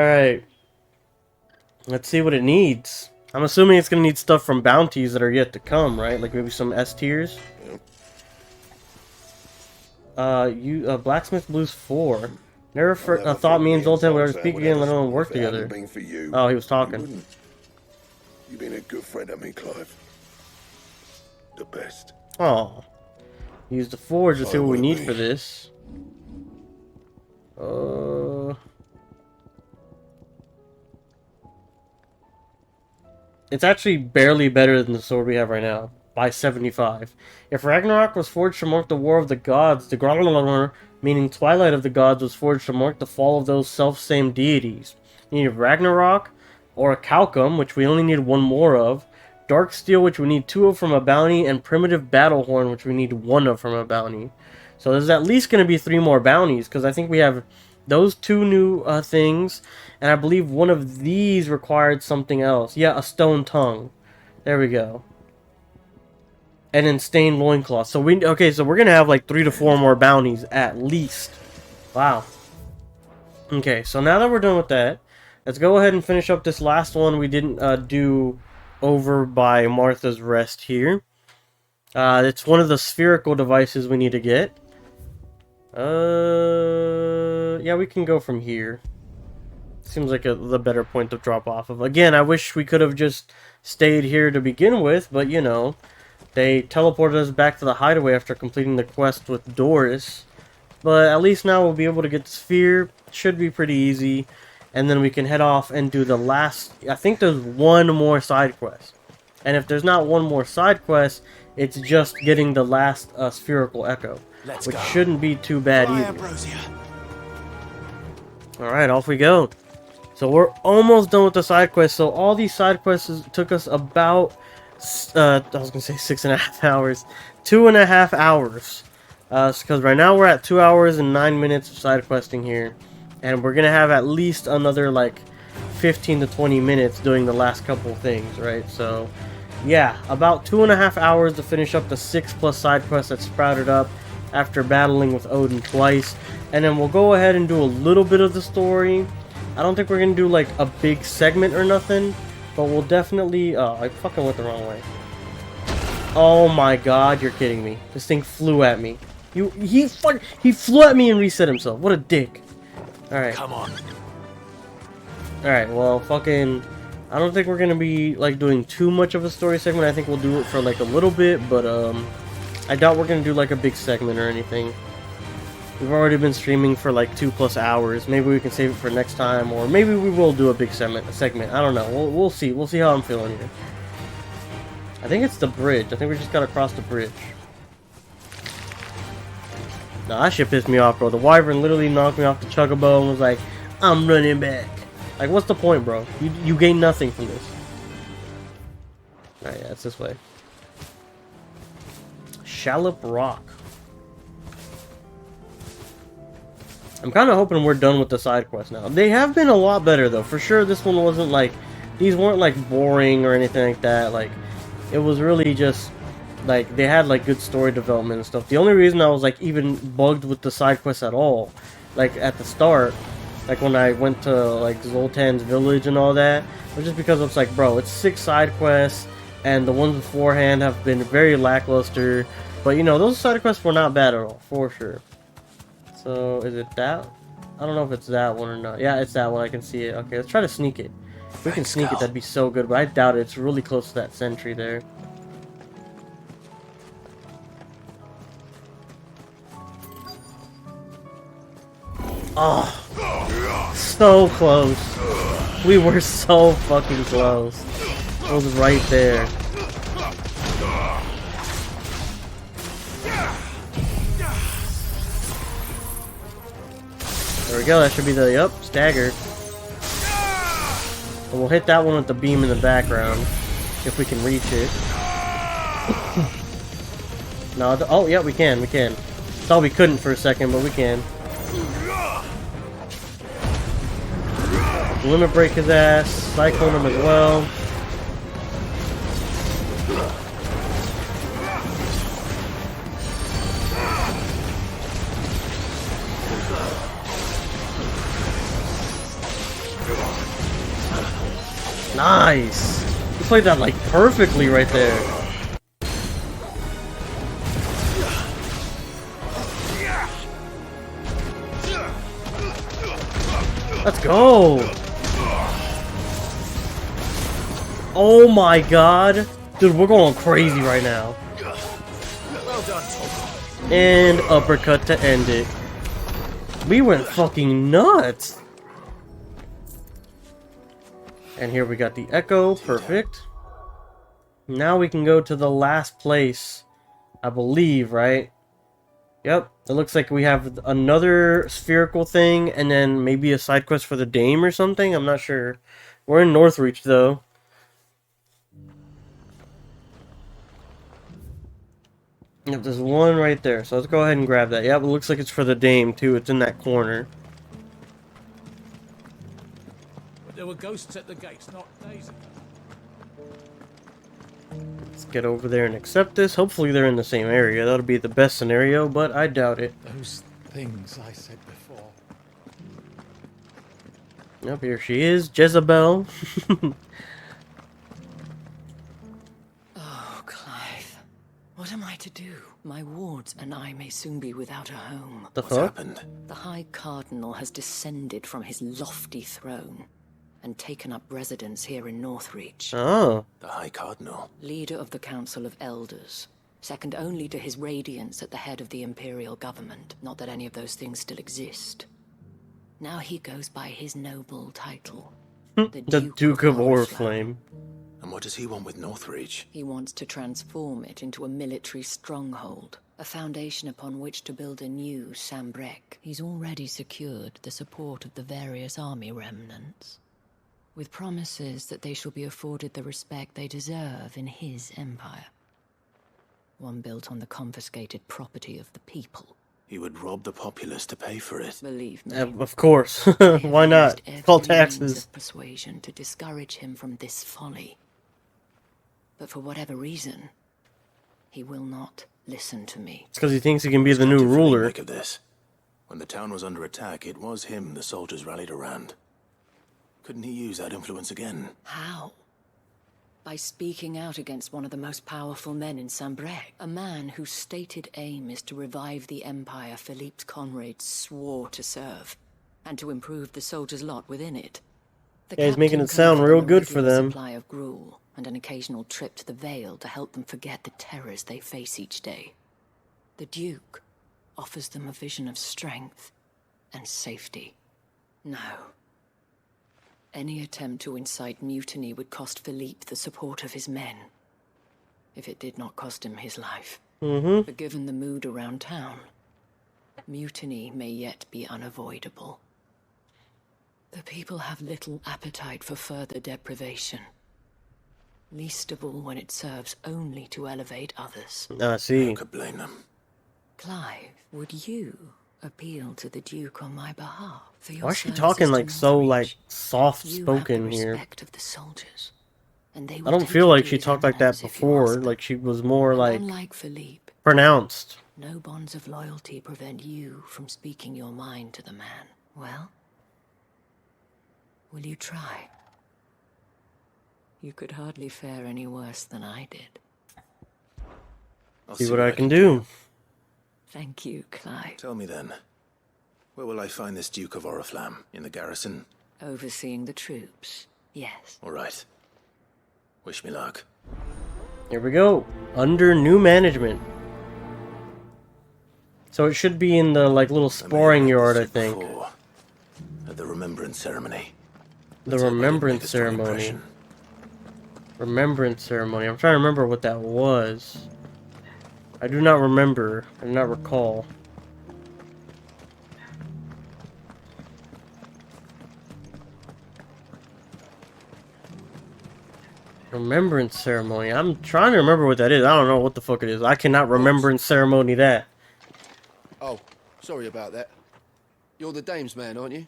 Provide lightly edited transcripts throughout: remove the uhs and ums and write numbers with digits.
Alright. Let's see what it needs. I'm assuming it's gonna need stuff from bounties that are yet to come, right? Like maybe some S tiers. Blacksmith Blues 4. Never thought me and Zoltan would ever speak again, let alone work together. Oh, he was talking. You've been a good friend of me, Clive. The best. Oh. Use the forge to see what we need for this. It's actually barely better than the sword we have right now. By 75. If Ragnarok was forged to mark the War of the Gods, the Grallar, meaning Twilight of the Gods, was forged to mark the fall of those self-same deities. You need Ragnarok, or a Calcum, which we only need one more of, Dark Steel, which we need 2 of from a bounty, and Primitive Battlehorn, which we need 1 of from a bounty. So there's at least going to be 3 more bounties, because I think we have those 2 new things, and I believe one of these required something else. Yeah, a Stone Tongue. There we go. And then Stained Loincloth. So we're going to have like 3 to 4 more bounties at least. Wow. Okay, so now that we're done with that, let's go ahead and finish up this last one we didn't do over by Martha's Rest here. It's one of the spherical devices we need to get. Yeah, we can go from here. Seems like the better point to drop off of. Again, I wish we could have just stayed here to begin with, but you know, they teleported us back to the hideaway after completing the quest with Doris. But at least now we'll be able to get the sphere. Should be pretty easy. And then we can head off and do the last... I think there's one more side quest. And if there's not one more side quest, it's just getting the last spherical echo. Which shouldn't be too bad either. Alright, off we go. So we're almost done with the side quest. So all these side quests took us about... I was going to say 6.5 hours. 2.5 hours. Because right now we're at 2 hours and 9 minutes of side questing here. And we're going to have at least another like 15 to 20 minutes doing the last couple things, right? So yeah, about 2.5 hours to finish up the 6+ side quests that sprouted up after battling with Odin twice. And then we'll go ahead and do a little bit of the story. I don't think we're going to do like a big segment or nothing. But we'll definitely... Oh, I fucking went the wrong way. Oh my god, you're kidding me. This thing flew at me. He flew at me and reset himself. What a dick. Alright. Come on. Alright, well, fucking... I don't think we're gonna be, like, doing too much of a story segment. I think we'll do it for, like, a little bit, but, I doubt we're gonna do, like, a big segment or anything. We've already been streaming for, like, 2+ hours. Maybe we can save it for next time, or maybe we will do a big segment. I don't know. We'll see. We'll see how I'm feeling here. I think it's the bridge. I think we just gotta cross the bridge. Nah, that shit pissed me off, bro. The wyvern literally knocked me off the chocobo and was like, I'm running back. Like, what's the point, bro? You gain nothing from this. Alright, yeah, it's this way. Shallop Rock. I'm kind of hoping we're done with the side quests now. They have been a lot better, though. For sure, this one wasn't, like... These weren't, like, boring or anything like that. Like, it was really just... Like, they had, like, good story development and stuff. The only reason I was, like, even bugged with the side quests at all, like, at the start, like, when I went to, like, Zoltan's village and all that, was just because it's like, bro, it's 6 side quests, and the ones beforehand have been very lackluster. But, you know, those side quests were not bad at all, for sure. So, is it that? I don't know if it's that one or not. Yeah, it's that one. I can see it. Okay, let's try to sneak it. If we can sneak it, that'd be so good, but I doubt it. It's really close to that sentry there. Oh, so close. We were so fucking close. It was right there. There we go, that should be the, yep, stagger. And we'll hit that one with the beam in the background, if we can reach it. No, oh, yeah, we can. Thought we couldn't for a second, but we can. Limit break his ass, cyclone him as well. Nice! You played that like perfectly right there. Let's go! Oh my god! Dude, we're going crazy right now. Well done, Tom. And uppercut to end it. We went fucking nuts! And here we got the echo, perfect. Now we can go to the last place, I believe, right? Yep, it looks like we have another spherical thing, and then maybe a side quest for the dame or something, I'm not sure. We're in Northreach, though. Yep, there's one right there, so let's go ahead and grab that. Yep, it looks like it's for the dame, too, it's in that corner. But there were ghosts at the gates not days ago. Let's get over there and accept this. Hopefully they're in the same area. That'll be the best scenario, but I doubt it. Those things I said before. Yep, here she is, Jezebel. Oh, Clive. What am I to do? My wards and I may soon be without a home. The What's fuck? happened? The High Cardinal has descended from his lofty throne and taken up residence here in Northreach. Oh. The High Cardinal. Leader of the Council of Elders, second only to his Radiance at the head of the Imperial government. Not that any of those things still exist. Now he goes by his noble title. The Duke of Oriflame. And what does he want with Northreach? He wants to transform it into a military stronghold, a foundation upon which to build a new Sambrek. He's already secured the support of the various army remnants, with promises that they shall be afforded the respect they deserve in his empire. One built on the confiscated property of the people. He would rob the populace to pay for it. Believe me. Of course. I have Why not? used It's all every means taxes. of persuasion to discourage him from this folly. But for whatever reason, he will not listen to me. It's because he thinks he can be the new What difference do you ruler. make of this? When the town was under attack, it was him the soldiers rallied around. Couldn't he use that influence again? How? By speaking out against one of the most powerful men in Sambrek, a man whose stated aim is to revive the empire Philippe's comrades swore to serve, and to improve the soldiers' lot within it. The Yeah, he's making captain it sound can offer real them a good for regular them. supply of gruel and an occasional trip to the Vale to help them forget the terrors they face each day. The Duke offers them a vision of strength and safety. No. Any attempt to incite mutiny would cost Philippe the support of his men, if it did not cost him his life. But given the mood around town, mutiny may yet be unavoidable. The people have little appetite for further deprivation, least of all when it serves only to elevate others. I see. Who could blame them? Clive, would you appeal to the Duke on my behalf? For your Why is she services talking to like so Northreach? like soft You have spoken the here? respect of the soldiers, and they I will don't take feel you like to she his talked like that eminence if you before. ask Like she was more them. like Unlike Philippe, pronounced. no bonds of loyalty prevent you from speaking your mind to the man. Well, will you try? You could hardly fare any worse than I did. I'll See what I can do. Thank you, Clive. Tell me then, where will I find this Duke of Oriflamme? In the garrison? Overseeing the troops, yes. All right. Wish me luck. Here we go. Under new management. So it should be in the like little I may have sparring met yard, I this think. before, at the remembrance ceremony. The Let's hope I didn't make remembrance a strong ceremony. impression. Remembrance ceremony. I'm trying to remember what that was. I do not remember. I do not recall. Remembrance ceremony. I'm trying to remember what that is. I don't know what the fuck it is. I cannot remembrance ceremony that. Oh, sorry about that. You're the dame's man, aren't you?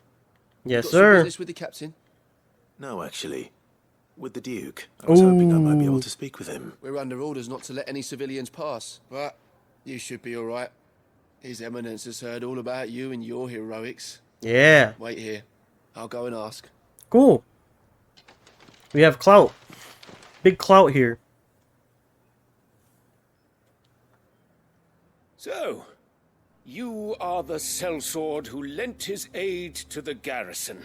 Yes, Got some sir. business with the captain? No, actually. With the Duke. I was hoping I might be able to speak with him. We're under orders not to let any civilians pass, but you should be all right. His Eminence has heard all about you and your heroics. Yeah. Wait here. I'll go and ask. Cool. We have clout. Big clout here. So, you are the sellsword who lent his aid to the garrison.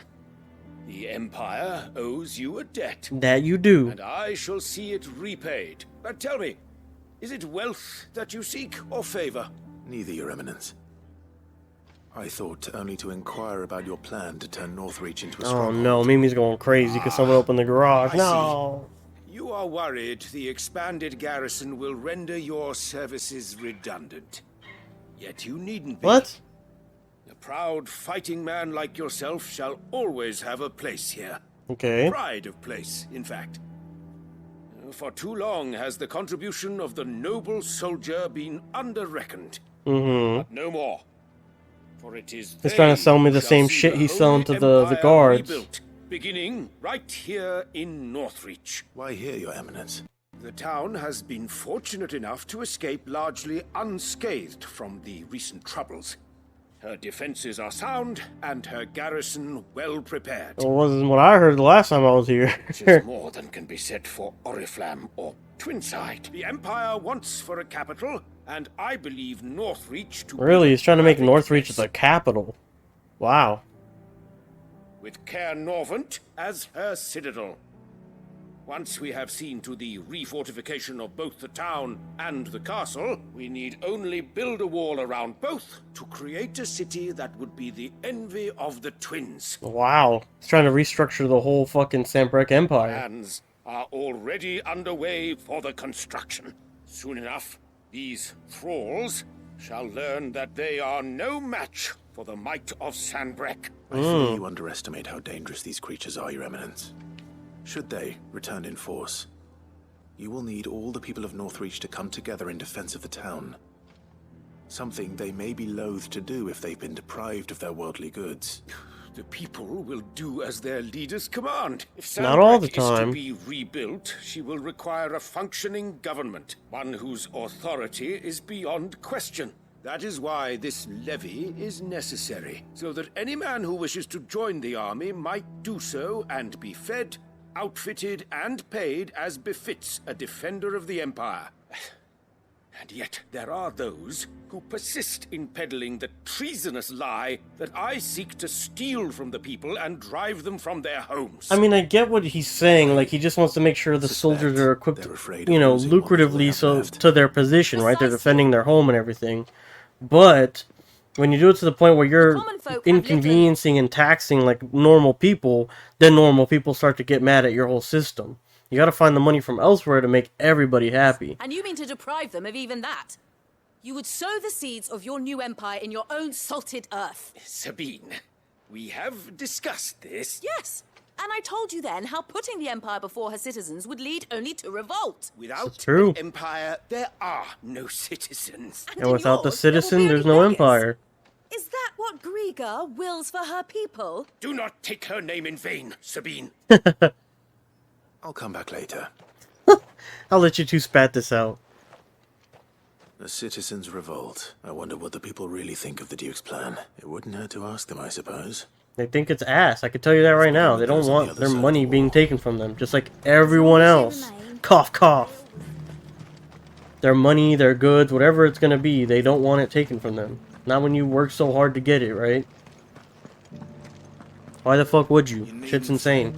The Empire owes you a debt, That you do. and I shall see it repaid. But tell me, is it wealth that you seek, or favor? Neither, Your Eminence. I thought only to inquire about your plan to turn Northreach into a Oh stronghold. no, Mimi's going crazy because someone opened the garage. I see. No. You are worried the expanded garrison will render your services redundant. Yet you needn't be. What? A proud fighting man like yourself shall always have a place here. Okay. Pride of place, in fact. For too long has the contribution of the noble soldier been under-reckoned. Mm-hmm. But no more. For it is He's trying to sell me the shall same see shit the he's selling to Holy the Empire guards. rebuilt, beginning right here in Northreach. Why here, Your Eminence? The town has been fortunate enough to escape largely unscathed from the recent troubles. Her defenses are sound, and her garrison well prepared. Well, wasn't what I heard the last time I was here. Which is more than can be said for Oriflamme or Twinside. The Empire wants for a capital, and I believe Northreach to Really, be he's trying to make perfect Northreach place, the capital. Wow. with Caer Norvent as her citadel. Once we have seen to the refortification of both the town and the castle, we need only build a wall around both to create a city that would be the envy of the twins. Wow. He's trying to restructure the whole fucking Sambrek Empire. Plans are already underway for the construction. Soon enough, these thralls shall learn that they are no match for the might of Sanbreque. I fear you underestimate how dangerous these creatures are, Your Eminence. Should they return in force, you will need all the people of Northreach to come together in defense of the town. Something they may be loath to do if they've been deprived of their worldly goods. The people will do as their leaders command. If Not all the Sanbreque is time. to be rebuilt, she will require a functioning government, one whose authority is beyond question. That is why this levy is necessary, so that any man who wishes to join the army might do so and be fed, outfitted, and paid as befits a defender of the Empire. And yet there are those who persist in peddling the treasonous lie that I seek to steal from the people and drive them from their homes. I mean, I get what he's saying. Like, he just wants to make sure the soldiers are equipped, they're afraid you of know, losing what little they lucratively have so left. to their position, right? They're Precisely. defending their home and everything. But when you do it to the point where you're common folk have inconveniencing and taxing like normal people, then normal people start to get mad at your whole system. You gotta find the money from elsewhere to make everybody happy. And you mean to deprive them of even that? You would sow the seeds of your new empire in your own salted earth. Sabine, we have discussed this. Yes. And I told you then how putting the empire before her citizens would lead only to revolt. Without true. an empire, there are no citizens. And in without the yours, there will citizen, be there's only no beggars. empire. Is that what Griga wills for her people? Do not take her name in vain, Sabine. I'll come back later. I'll let you two spat this out. A citizens' revolt. I wonder what the people really think of the Duke's plan. It wouldn't hurt to ask them, I suppose. They think it's ass. I can tell you that right now. They don't Those on the want other their side of money the being wall. taken from them, just like everyone else. Cough, cough. Their money, their goods, whatever it's gonna be, they don't want it taken from them. Not when you work so hard to get it, right? Why the fuck would you? Shit's insane.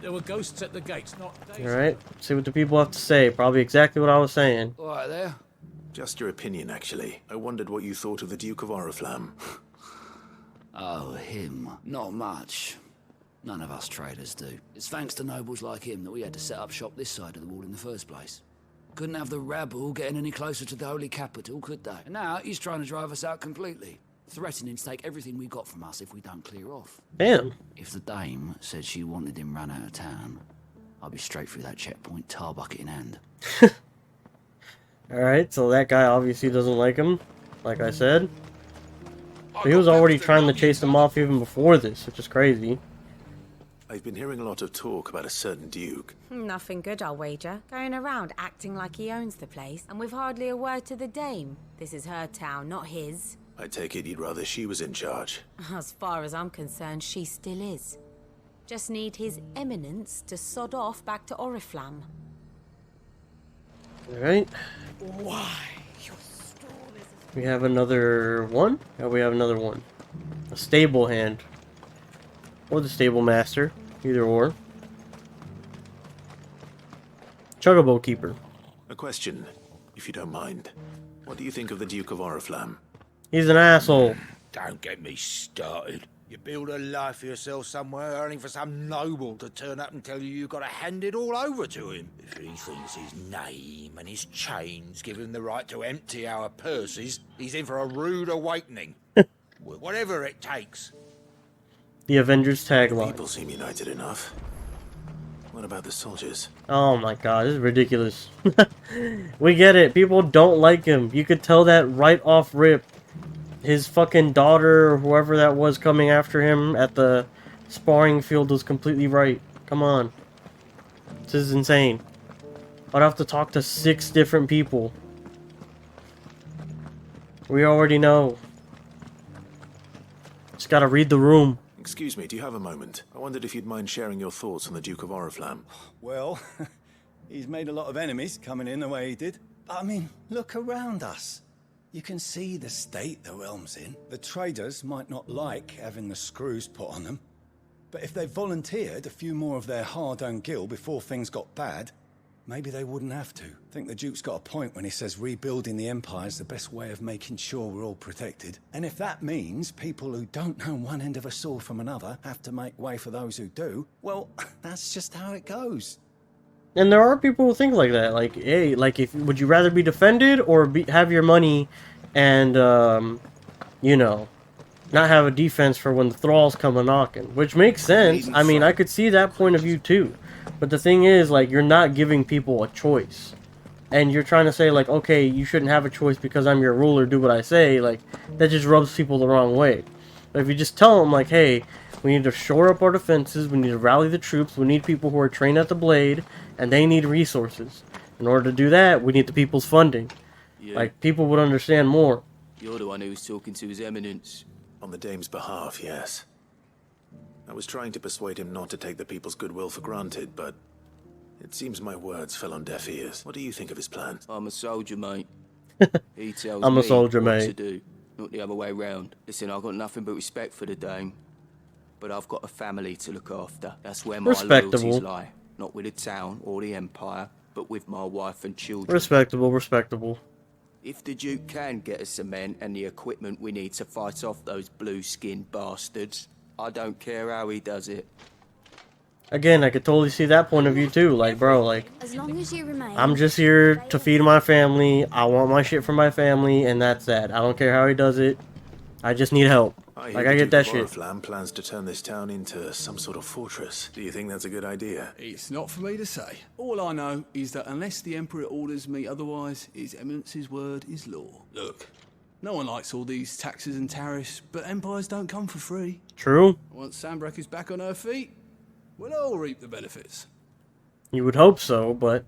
There were ghosts at the gates, not daisies. Alright, see what the people have to say. Probably exactly what I was saying. All right there. Just your opinion, actually. I wondered what you thought of the Duke of Oriflamme. Oh, him. Not much. None of us traders do. It's thanks to nobles like him that we had to set up shop this side of the wall in the first place. Couldn't have the rabble getting any closer to the holy capital, could they? And now he's trying to drive us out completely, threatening to take everything we got from us if we don't clear off. Damn. If the dame said she wanted him run out of town, I'd be straight through that checkpoint, tar bucket in hand. Alright, so that guy obviously doesn't like him, like I said. But he was already trying to chase him off even before this, which is crazy. I've been hearing a lot of talk about a certain Duke. Nothing good, I'll wager. Going around acting like he owns the place, and with hardly a word to the dame. This is her town, not his. I take it you'd rather she was in charge. As far as I'm concerned, she still is. Just need His Eminence to sod off back to Oriflamme. Alright. Why? We have another one? Yeah, we have another one. A stable hand. Or the stable master. Either or. Chuggable keeper. A question, if you don't mind. What do you think of the Duke of Oriflamme? He's an asshole. Don't get me started. You build a life for yourself somewhere, earning for some noble to turn up and tell you you've got to hand it all over to him. If he thinks his name and his chains give him the right to empty our purses, he's in for a rude awakening. Whatever it takes. The Avengers tagline. People seem united enough. What about the soldiers? Oh my god, this is ridiculous. We get it. People don't like him. You could tell that right off rip. His fucking daughter, or whoever that was coming after him at the sparring field, was completely right. Come on. This is insane. I'd have to talk to 6 different people. We already know. Just gotta read the room. Excuse me, do you have a moment? I wondered if you'd mind sharing your thoughts on the Duke of Oriflamme. Well, he's made a lot of enemies coming in the way he did. I mean, look around us. You can see the state the realm's in. The traders might not like having the screws put on them, but if they volunteered a few more of their hard-earned gil before things got bad, maybe they wouldn't have to. I think the Duke's got a point when he says rebuilding the Empire's the best way of making sure we're all protected. And if that means people who don't know one end of a sword from another have to make way for those who do, well, that's just how it goes. And there are people who think like that. Like, hey, like, if would you rather be defended or have your money and, you know, not have a defense for when the thralls come a knocking? Which makes sense. I mean, I could see that point of view too. But the thing is, like, you're not giving people a choice. And you're trying to say, like, okay, you shouldn't have a choice because I'm your ruler, do what I say. Like, that just rubs people the wrong way. But if you just tell them, like, hey, we need to shore up our defenses, we need to rally the troops, we need people who are trained at the blade, and they need resources. In order to do that, we need the people's funding. Yeah. Like, people would understand more. You're the one who was talking to His Eminence. On the dame's behalf, yes. I was trying to persuade him not to take the people's goodwill for granted, but it seems my words fell on deaf ears. What do you think of his plan? I'm a soldier, mate. He tells I'm a me soldier, what mate. to do, not the other way round. Listen, I've got nothing but respect for the dame, but I've got a family to look after. That's where my loyalties lie. Not with the town or the Empire, but with my wife and children. Respectable, respectable. If the Duke can get us the men and the equipment we need to fight off those blue-skinned bastards, I don't care how he does it. Again, I could totally see that point of view too. Like, bro, like, As long as you remain, I'm just here to feed my family. I want my shit for my family, and that's that. I don't care how he does it. I just need help. Like, I get that shit. Oriflamme plans to turn this town into some sort of fortress. Do you think that's a good idea? It's not for me to say. All I know is that unless the Emperor orders me otherwise, His Eminence's word is law. Look, no one likes all these taxes and tariffs, but empires don't come for free. True. Once Sandbreak is back on her feet, we'll all reap the benefits. You would hope so, but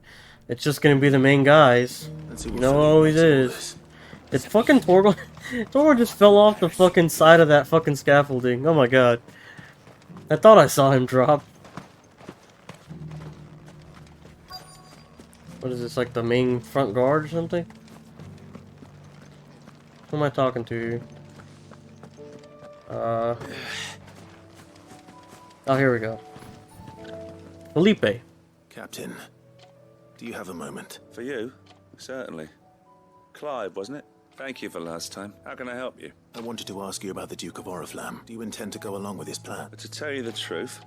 it's just gonna be the main guys. You know, it always is. It's fucking Torgal. Torgal just fell off the fucking side of that fucking scaffolding. Oh my god. I thought I saw him drop. What is this, like the main front guard or something? Who am I talking to here? Oh, here we go. Felipe. Captain, do you have a moment? For you? Certainly. Clive, wasn't it? Thank you for last time. How can I help you? I wanted to ask you about the Duke of Oriflamme. Do you intend to go along with his plan? But to tell you the truth,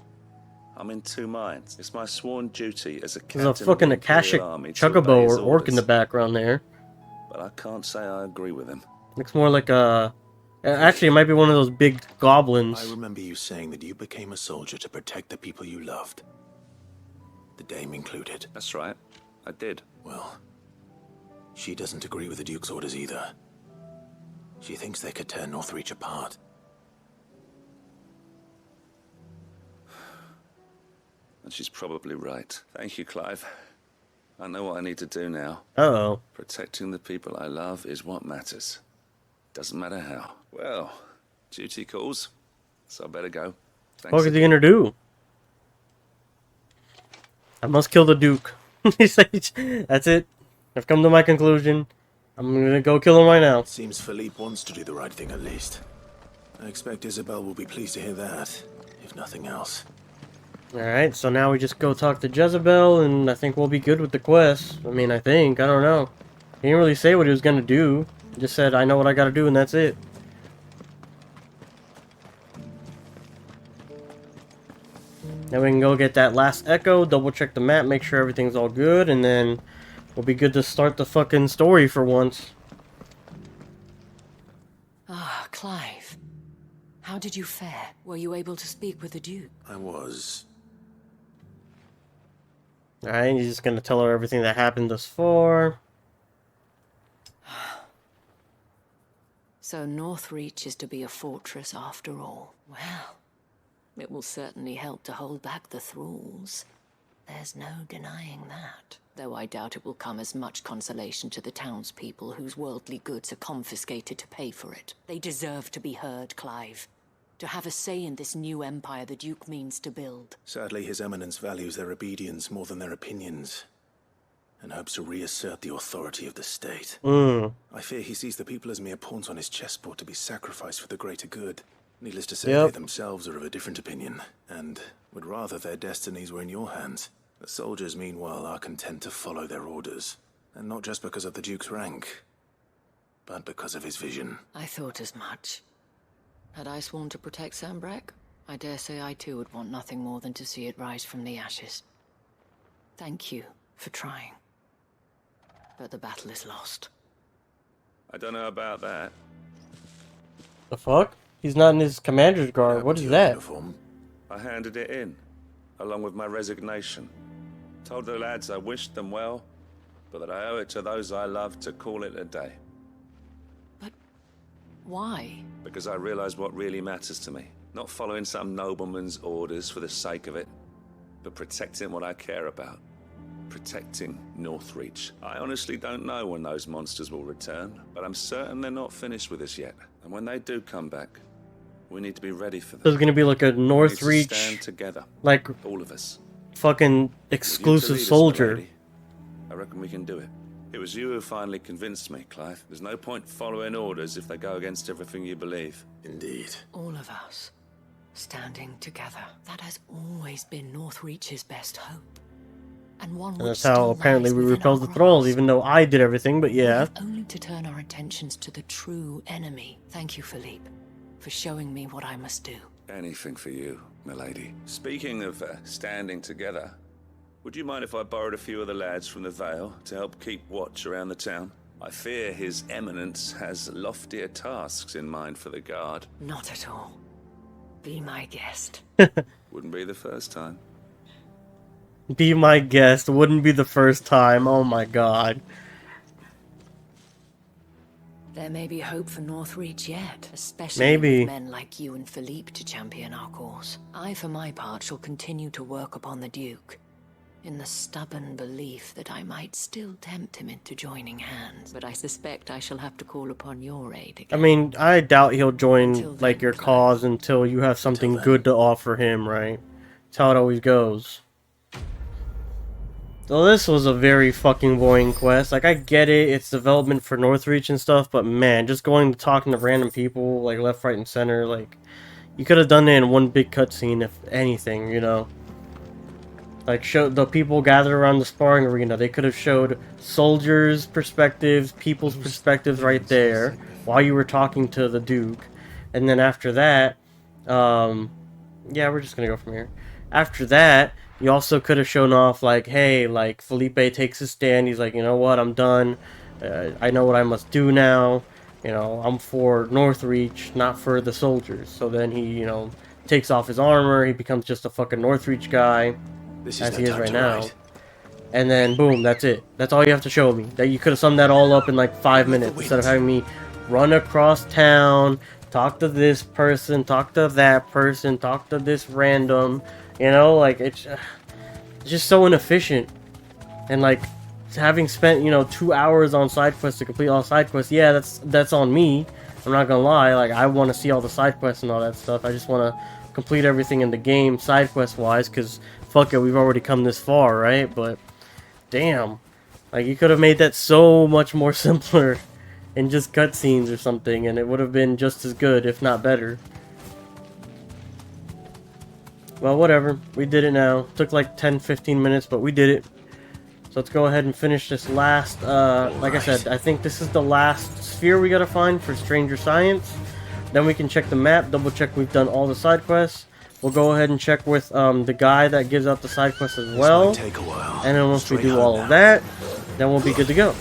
I'm in two minds. It's my sworn duty as a captain There's a fucking of the Imperial Akashic Army to Chuggabo obey his or orc in the orders. background there. But I can't say I agree with him. Looks more like a... Actually, it might be one of those big goblins. I remember you saying that you became a soldier to protect the people you loved. The dame included. That's right. I did. Well, she doesn't agree with the Duke's orders either. She thinks they could tear Northreach apart. And she's probably right. Thank you, Clive. I know what I need to do now. Uh-oh. Protecting the people I love is what matters. Doesn't matter how. Well, duty calls, so I better go. Thanks What is he gonna do? I must kill the Duke. That's it. I've come to my conclusion. I'm gonna go kill him right now. Seems Philippe wants to do the right thing at least. I expect Isabel will be pleased to hear that, if nothing else. Alright, so now we just go talk to Jezebel, and I think we'll be good with the quest. I mean, I think. I don't know. He didn't really say what he was gonna do. He just said, I know what I gotta do, and that's it. Then we can go get that last echo, double check the map, make sure everything's all good, and then we'll be good to start the fucking story for once. Ah, Clive. How did you fare? Were you able to speak with the Duke? I was. Alright, he's just gonna tell her everything that happened thus far. So Northreach is to be a fortress after all. Well, it will certainly help to hold back the thralls. There's no denying that. Though I doubt it will come as much consolation to the townspeople whose worldly goods are confiscated to pay for it. They deserve to be heard, Clive. To have a say in this new empire the Duke means to build. Sadly, His Eminence values their obedience more than their opinions, and hopes to reassert the authority of the state. I fear he sees the people as mere pawns on his chessboard to be sacrificed for the greater good. Needless to say, they themselves are of a different opinion, and would rather their destinies were in your hands. The soldiers, meanwhile, are content to follow their orders, and not just because of the Duke's rank, but because of his vision. I thought as much. Had I sworn to protect Sambrack, I dare say I too would want nothing more than to see it rise from the ashes. Thank you for trying. But the battle is lost. I don't know about that. The fuck? He's not in his commander's guard. What is that? Uniform. I handed it in, along with my resignation. Told the lads I wished them well, but that I owe it to those I love to call it a day. Why? Because I realize what really matters to me. Not following some nobleman's orders for the sake of it, but protecting what I care about. Protecting Northreach. I honestly don't know when those monsters will return, but I'm certain they're not finished with us yet. And when they do come back, we need to be ready for them. There's gonna be like a Northreach, stand together, like all of us. Fucking exclusive soldier. I reckon we can do it. It was you who finally convinced me, Clive. There's no point following orders if they go against everything you believe. Indeed. All of us, standing together. That has always been Northreach's best hope. And that's how apparently we repelled the thralls, even though I did everything, but yeah. Only to turn our attentions to the true enemy. Thank you, Philippe, for showing me what I must do. Anything for you, milady. Speaking of standing together, would you mind if I borrowed a few of the lads from the Vale to help keep watch around the town? I fear His Eminence has loftier tasks in mind for the guard. Not at all. Be my guest. Wouldn't be the first time. Be my guest. Wouldn't be the first time. Oh my god. There may be hope for Northreach yet, especially with men like you and Philippe to champion our cause. I, for my part, shall continue to work upon the Duke, in the stubborn belief that I might still tempt him into joining hands. But I suspect I shall have to call upon your aid again. I mean, I doubt he'll join, like, your cause until you have something good to offer him, right? That's how it always goes. So this was a very fucking boring quest. Like, I get it, it's development for Northreach and stuff, but man, just going to talking to random people, like, left, right, and center, like, you could have done it in one big cutscene, if anything, you know? Like, show the people gathered around the sparring arena. They could have showed soldiers' perspectives, people's perspectives right there, while you were talking to the Duke. And then after that, yeah, we're just gonna go from here. After that, you also could have shown off, like, hey, like, Felipe takes his stand. He's like, you know what, I'm done. I know what I must do now. You know, I'm for Northreach, not for the soldiers. So then he, you know, takes off his armor. He becomes just a fucking Northreach guy, as he is right now. And then, boom, that's it. That's all you have to show me. That you could have summed that all up in, like, 5 minutes. Instead of having me run across town, talk to this person, talk to that person, talk to this random... You know, like, it's just so inefficient. And, like, having spent, you know, 2 hours on side quests to complete all side quests, yeah, that's on me. I'm not gonna lie, like, I want to see all the side quests and all that stuff. I just want to complete everything in the game, side quest wise, because fuck it, we've already come this far, right? But, damn. Like, you could have made that so much more simpler in just cutscenes or something, and it would have been just as good, if not better. Well, whatever. We did it now. Took like 10-15 minutes, but we did it. So let's go ahead and finish this last, like I said, I think this is the last sphere we gotta find for Stranger Science. Then we can check the map, double check we've done all the side quests. We'll go ahead and check with the guy that gives out the side quests as well. And then once we do all of that, then we'll be good to go.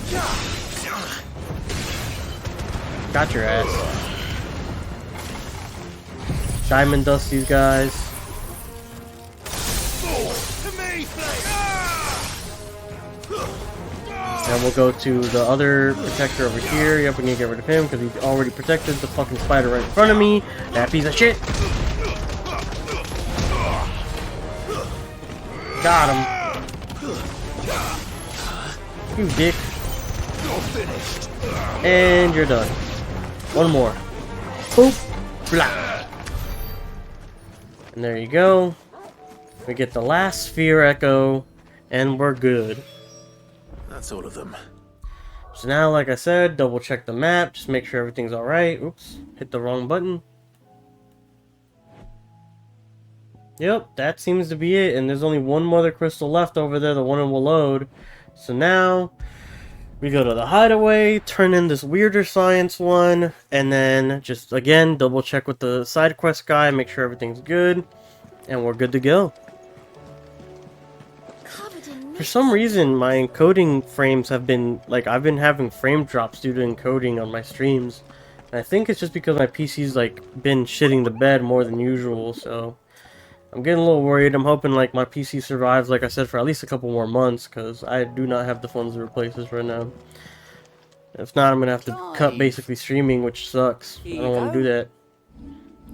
Got your ass. Diamond dust these guys. And we'll go to the other protector over here. Yep, we need to get rid of him because he's already protected the fucking spider right in front of me. That piece of shit. Got him. You dick. And you're done. One more. Boop. Blah. And there you go. We get the last sphere echo. And we're good. That's all of them. So now, like I said, double check the map, just make sure everything's alright. Oops, hit the wrong button. Yep, that seems to be it, and there's only one mother crystal left over there, the one that will load. So now, we go to the hideaway, turn in this weirder science one, and then just, again, double check with the side quest guy, make sure everything's good, and we're good to go. For some reason, my encoding frames have been, like, I've been having frame drops due to encoding on my streams. And I think it's just because my PC's, like, been shitting the bed more than usual, so I'm getting a little worried. I'm hoping, like, my PC survives, like I said, for at least a couple more months, because I do not have the funds to replace this right now. If not, I'm going to have to cut basically streaming, which sucks. I don't want to do that.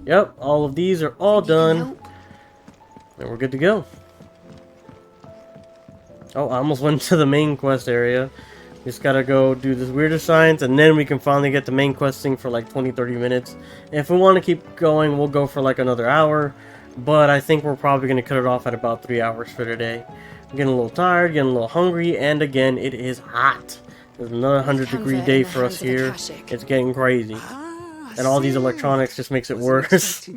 Yep, all of these are all done. And we're good to go. Oh, I almost went to the main quest area. Just gotta go do this weirder science, and then we can finally get the main questing for like 20-30 minutes. And if we want to keep going, we'll go for like another hour. But I think we're probably going to cut it off at about 3 hours for today. I'm getting a little tired, getting a little hungry, and again, it is hot. There's another 100-degree day for us here. It's getting crazy. And all these electronics just makes it worse.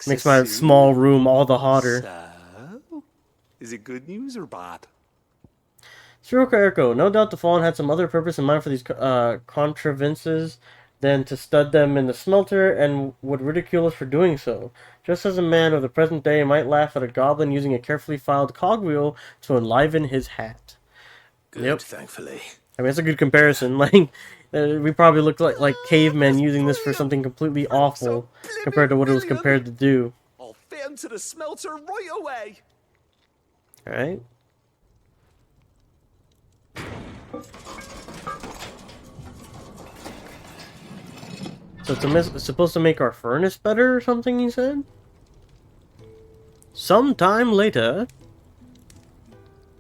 Makes my small room all the hotter. So, is it good news or bad? Siroka Erko, no doubt the Fallen had some other purpose in mind for these contrivances than to stud them in the smelter, and would ridicule us for doing so. Just as a man of the present day might laugh at a goblin using a carefully filed cogwheel to enliven his hat. Good, yep. Thankfully. I mean, that's a good comparison. Like, we probably look like cavemen using this for something completely awful compared to what it was compared to do. I'll fit him to the smelter right away. Alright. So it's supposed to make our furnace better or something, he said? Sometime later.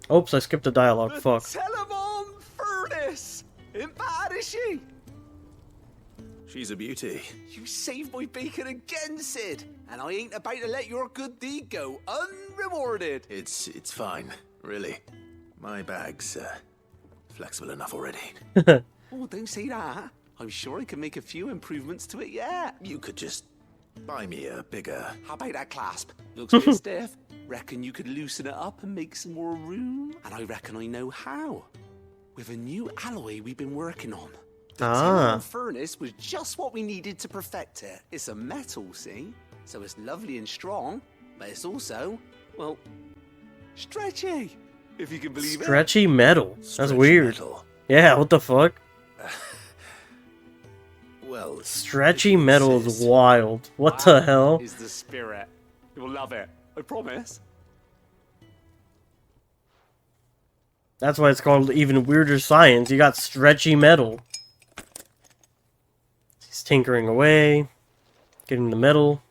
Oops, I skipped the dialogue. Fuck. Telemon furnace! Ain't bad, is she? She's a beauty. You saved my bacon again, Sid. And I ain't about to let your good deed go unrewarded. It's fine, really. My bag's flexible enough already. Oh, don't say that. I'm sure I can make a few improvements to it yet. You could just buy me a bigger... How about that clasp? Looks a bit stiff. Reckon you could loosen it up and make some more room? And I reckon I know how. With a new alloy we've been working on. The Telemon furnace was just what we needed to perfect it. It's a metal, see? So it's lovely and strong, but it's also, well, stretchy. If you can believe it. Stretchy metal. That's weird. Metal. Yeah, what the fuck? Well, stretchy metal is wild. What the hell? Is the spirit. You'll love it. I promise. That's why it's called even weirder science. You got stretchy metal. He's tinkering away, getting the metal.